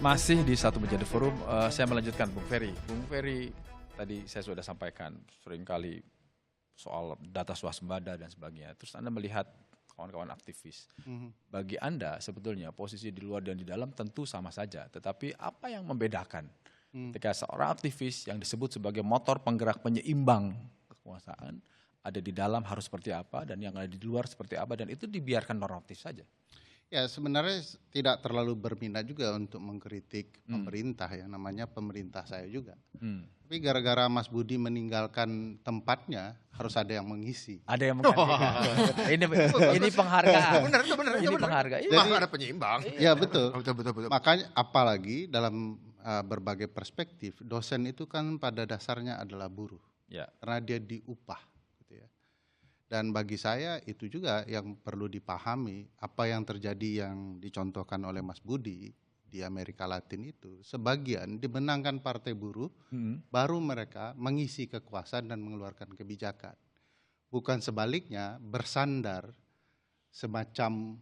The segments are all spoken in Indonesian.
Masih di Satu Menjadi Forum, saya melanjutkan Bung Ferry. Bung Ferry, tadi saya sudah sampaikan seringkali soal data swasembada dan sebagainya. Terus Anda melihat kawan-kawan aktivis. Bagi Anda sebetulnya posisi di luar dan di dalam tentu sama saja. Tetapi apa yang membedakan ketika seorang aktivis yang disebut sebagai motor penggerak penyeimbang kekuasaan ada di dalam harus seperti apa dan yang ada di luar seperti apa dan itu dibiarkan normatif saja? Ya sebenarnya tidak terlalu berminat juga untuk mengkritik pemerintah ya, namanya pemerintah saya juga. Tapi gara-gara Mas Budi meninggalkan tempatnya harus ada yang mengisi. Ada yang menggantikan. Ini penghargaan. Benar. Ini penghargaan. Jadi ada penyeimbang. Ya betul. Betul. Makanya apalagi dalam berbagai perspektif, dosen itu kan pada dasarnya adalah buruh. Ya. Karena dia diupah. Dan bagi saya itu juga yang perlu dipahami, apa yang terjadi yang dicontohkan oleh Mas Budi di Amerika Latin itu, sebagian dimenangkan partai buruh, baru mereka mengisi kekuasaan dan mengeluarkan kebijakan. Bukan sebaliknya bersandar semacam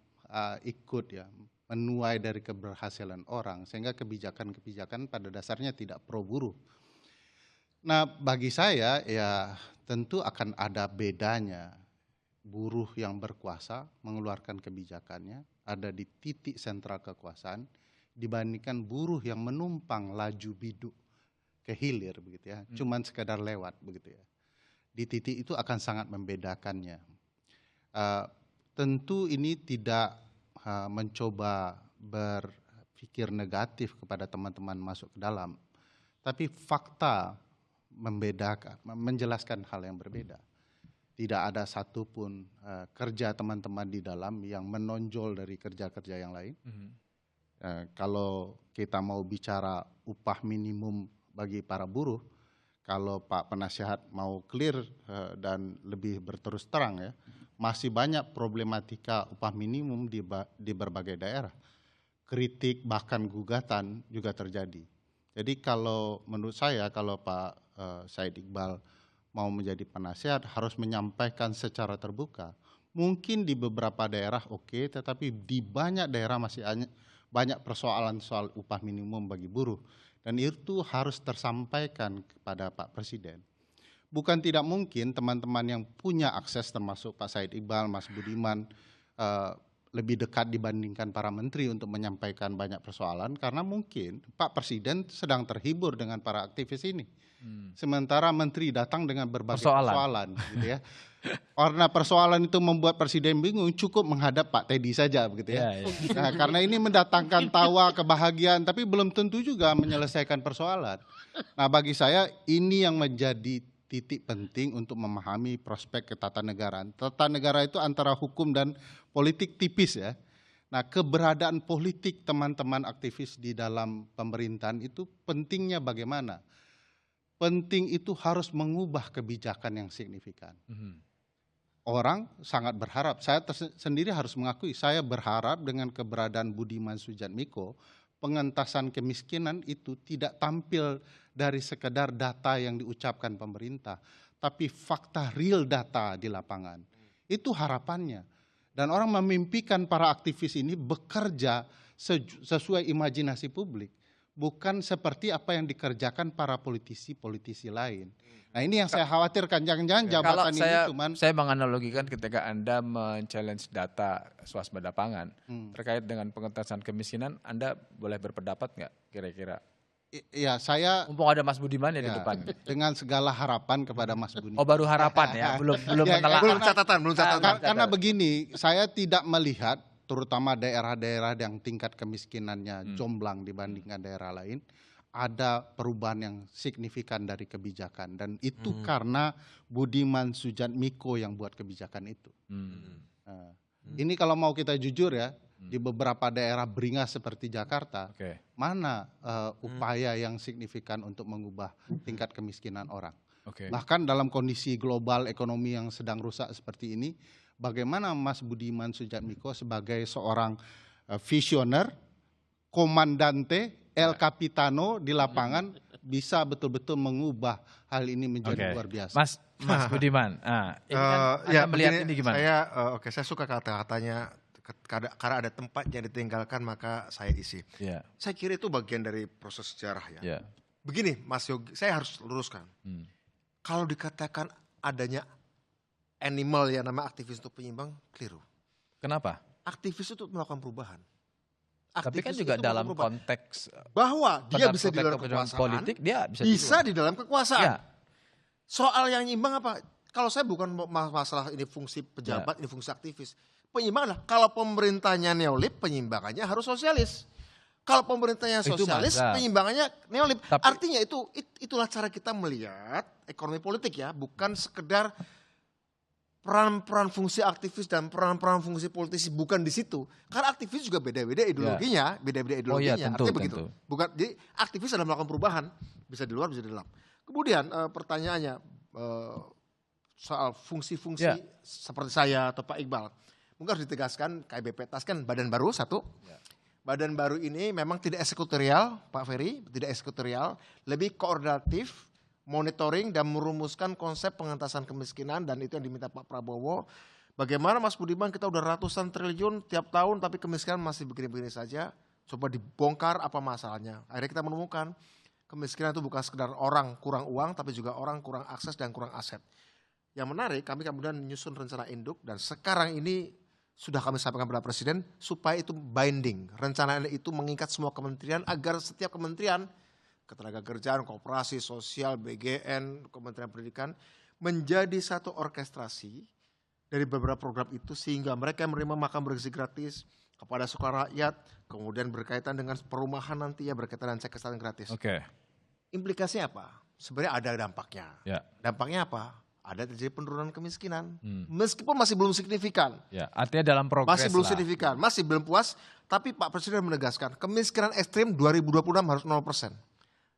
ikut ya, menuai dari keberhasilan orang, sehingga kebijakan-kebijakan pada dasarnya tidak pro buruh. Nah bagi saya ya tentu akan ada bedanya. Buruh yang berkuasa mengeluarkan kebijakannya ada di titik sentral kekuasaan dibandingkan buruh yang menumpang laju biduk ke hilir begitu ya, cuman sekadar lewat begitu ya. Di titik itu akan sangat membedakannya. Tentu ini tidak mencoba berpikir negatif kepada teman-teman masuk ke dalam, tapi fakta membedakan, menjelaskan hal yang berbeda. Tidak ada satupun kerja teman-teman di dalam yang menonjol dari kerja-kerja yang lain. Kalau kita mau bicara upah minimum bagi para buruh, kalau Pak Penasihat mau clear dan lebih berterus terang ya, masih banyak problematika upah minimum di berbagai daerah. Kritik bahkan gugatan juga terjadi. Jadi kalau menurut saya kalau Pak Said Iqbal mau menjadi penasihat harus menyampaikan secara terbuka. Mungkin di beberapa daerah oke, tetapi di banyak daerah masih banyak persoalan soal upah minimum bagi buruh. Dan itu harus tersampaikan kepada Pak Presiden. Bukan tidak mungkin teman-teman yang punya akses termasuk Pak Said Iqbal, Mas Budiman, lebih dekat dibandingkan para menteri untuk menyampaikan banyak persoalan. Karena mungkin Pak Presiden sedang terhibur dengan para aktivis ini. Sementara menteri datang dengan berbagai persoalan gitu ya. Karena persoalan itu membuat presiden bingung, cukup menghadap Pak Teddy saja begitu ya. Nah, karena ini mendatangkan tawa, kebahagiaan, tapi belum tentu juga menyelesaikan persoalan. Nah, bagi saya ini yang menjadi titik penting untuk memahami prospek ketatanegaraan. Tatanegara itu antara hukum dan politik tipis ya. Nah, keberadaan politik teman-teman aktivis di dalam pemerintahan itu pentingnya bagaimana? Penting itu harus mengubah kebijakan yang signifikan. Orang sangat berharap, saya sendiri harus mengakui, saya berharap dengan keberadaan Budiman Sujatmiko, pengentasan kemiskinan itu tidak tampil dari sekedar data yang diucapkan pemerintah, tapi fakta real data di lapangan. Itu harapannya. Dan orang memimpikan para aktivis ini bekerja sesuai imajinasi publik. Bukan seperti apa yang dikerjakan para politisi-politisi lain. Nah ini yang saya khawatirkan, jangan-jangan jabatan ini cuman... Saya menganalogikan ketika Anda men-challenge data swasembada pangan terkait dengan pengentasan kemiskinan, Anda boleh berpendapat nggak kira-kira? Ya saya... Mumpung ada Mas Budiman ya di depan. Dengan segala harapan kepada Mas Budi. Oh baru harapan ya, belum menelaah. Belum catatan. Karena begini, saya tidak melihat terutama daerah-daerah yang tingkat kemiskinannya jomblang dibandingkan daerah lain, ada perubahan yang signifikan dari kebijakan. Dan itu karena Budiman Sujatmiko yang buat kebijakan itu. Ini kalau mau kita jujur ya, di beberapa daerah beringas seperti Jakarta, mana upaya yang signifikan untuk mengubah tingkat kemiskinan orang. Bahkan dalam kondisi global ekonomi yang sedang rusak seperti ini, bagaimana Mas Budiman Sujatmiko sebagai seorang visioner, komandante, El Capitano di lapangan bisa betul-betul mengubah hal ini menjadi luar biasa. Mas Budiman, ini kan Anda melihat ini gimana? Saya suka kata-katanya karena ada tempat yang ditinggalkan maka saya isi. Ya. Saya kira itu bagian dari proses sejarah ya. Ya. Begini Mas Yogi, saya harus luruskan. Kalau dikatakan adanya animal yang nama aktivis untuk penyimbang, keliru. Kenapa? Aktivis itu melakukan perubahan. Tapi kan Aktivis juga itu dalam melakukan perubahan. konteks Bahwa dia pada bisa di luar kepentingan kekuasaan, politik, dia bisa bisa luar. di dalam kekuasaan. Ya. Soal yang nyimbang apa? Kalau saya bukan masalah ini fungsi pejabat, ini fungsi aktivis. Penyimbangan adalah kalau pemerintahnya neolib, penyimbangannya harus sosialis. Kalau pemerintahnya Itu sosialis, mazhab. penyimbangannya neolib. Tapi- Artinya itulah cara kita melihat ekonomi politik ya, bukan sekedar peran-peran fungsi aktivis dan peran-peran fungsi politisi, bukan di situ. Karena aktivis juga beda-beda ideologinya, beda-beda Oh iya, ideologinya. tentu, Artinya begitu. tentu. Bukan, jadi aktivis adalah melakukan perubahan, bisa di luar, bisa di dalam. Kemudian pertanyaannya soal fungsi-fungsi Ya. seperti saya atau Pak Iqbal, mungkin harus ditegaskan KBP Tas kan badan baru satu. Badan baru ini memang tidak eksekutorial, Pak Ferry, tidak eksekutorial, lebih koordinatif, monitoring dan merumuskan konsep pengentasan kemiskinan, dan itu yang diminta Pak Prabowo. Bagaimana Mas Budiman, kita udah ratusan triliun tiap tahun tapi kemiskinan masih begini-begini saja. Coba dibongkar apa masalahnya. Akhirnya kita menemukan kemiskinan itu bukan sekedar orang kurang uang, tapi juga orang kurang akses dan kurang aset. Yang menarik, kami kemudian menyusun rencana induk dan sekarang ini sudah kami sampaikan kepada Presiden supaya itu binding. Rencana itu mengikat semua kementerian agar setiap kementerian, Ketenagakerjaan, Koperasi, Sosial, BGN, Kementerian Pendidikan, menjadi satu orkestrasi dari beberapa program itu sehingga mereka menerima makan bergizi gratis kepada sekolah rakyat, kemudian berkaitan dengan perumahan nanti ya berkaitan dengan cek kesehatan gratis. Oke. Implikasinya apa? Sebenarnya ada dampaknya. Ya. Dampaknya apa? Ada terjadi penurunan kemiskinan. Meskipun masih belum signifikan. Ya. Artinya dalam progres Masih belum lah. signifikan, masih belum puas. Tapi Pak Presiden menegaskan kemiskinan ekstrim 2026 harus 0%.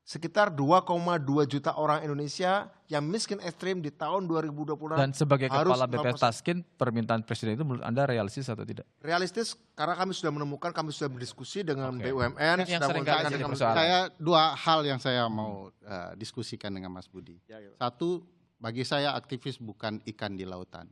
Sekitar 2,2 juta orang Indonesia yang miskin ekstrim di tahun 2026 Dan sebagai harus kepala BPS 0%. Taskin, permintaan Presiden itu menurut Anda realistis atau tidak? Realistis karena kami sudah menemukan, kami sudah berdiskusi dengan Oke. BUMN. Yang sudah sering menggunakan kali jadi dengan persoalan. Saya dua hal yang saya mau diskusikan dengan Mas Budi. Ya, ya. Satu, bagi saya aktivis bukan ikan di lautan.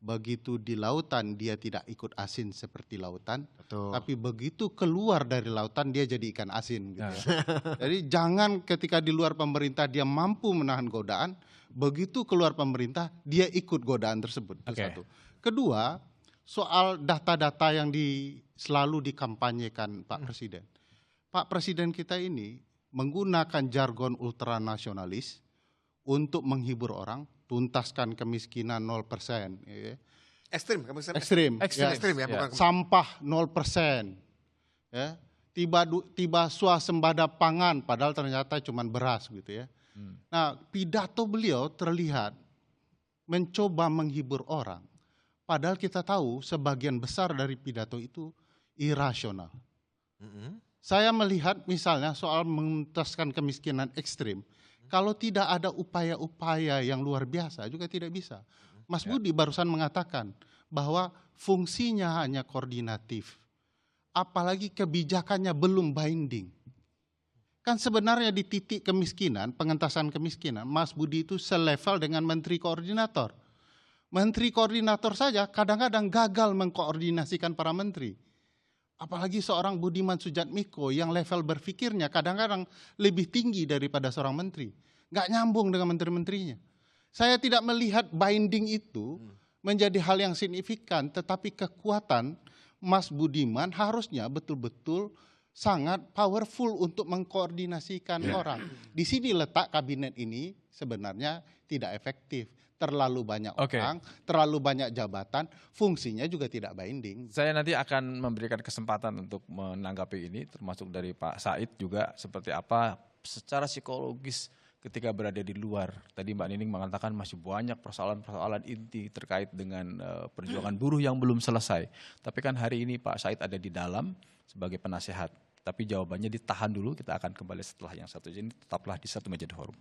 Begitu di lautan dia tidak ikut asin seperti lautan, Betul. tapi begitu keluar dari lautan dia jadi ikan asin. Gitu Ya. ya. Jadi jangan ketika di luar pemerintah dia mampu menahan godaan, begitu keluar pemerintah dia ikut godaan tersebut. Itu Oke. satu. Kedua, soal data-data yang selalu dikampanyekan Pak Presiden. Pak Presiden kita ini menggunakan jargon ultranasionalis untuk menghibur orang, tuntaskan kemiskinan 0%. Ya. Ekstrim, kemiskinan Ekstrim. ekstrim ya, Ya. bukan Sampah 0%. Ya. Tiba swasembada pangan, padahal ternyata cuma beras gitu ya. Nah, pidato beliau terlihat mencoba menghibur orang. Padahal kita tahu sebagian besar dari pidato itu irasional. Saya melihat misalnya soal menuntaskan kemiskinan ekstrim, kalau tidak ada upaya-upaya yang luar biasa juga tidak bisa. Mas Budi barusan mengatakan bahwa fungsinya hanya koordinatif, apalagi kebijakannya belum binding. Kan sebenarnya di titik kemiskinan, pengentasan kemiskinan, Mas Budi itu selevel dengan menteri koordinator. Menteri koordinator saja kadang-kadang gagal mengkoordinasikan para menteri. Apalagi seorang Budiman Sujatmiko yang level berpikirnya kadang-kadang lebih tinggi daripada seorang menteri. Nggak nyambung dengan menteri-menterinya. Saya tidak melihat binding itu menjadi hal yang signifikan, tetapi kekuatan Mas Budiman harusnya betul-betul sangat powerful untuk mengkoordinasikan orang. Di sini letak kabinet ini sebenarnya tidak efektif. Terlalu banyak orang, terlalu banyak jabatan, fungsinya juga tidak binding. Saya nanti akan memberikan kesempatan untuk menanggapi ini, termasuk dari Pak Said juga seperti apa secara psikologis ketika berada di luar. Tadi Mbak Nining mengatakan masih banyak persoalan-persoalan inti terkait dengan perjuangan buruh yang belum selesai. Tapi kan hari ini Pak Said ada di dalam sebagai penasehat. Tapi jawabannya ditahan dulu, kita akan kembali setelah yang satu ini. Tetaplah di Satu Meja The Forum.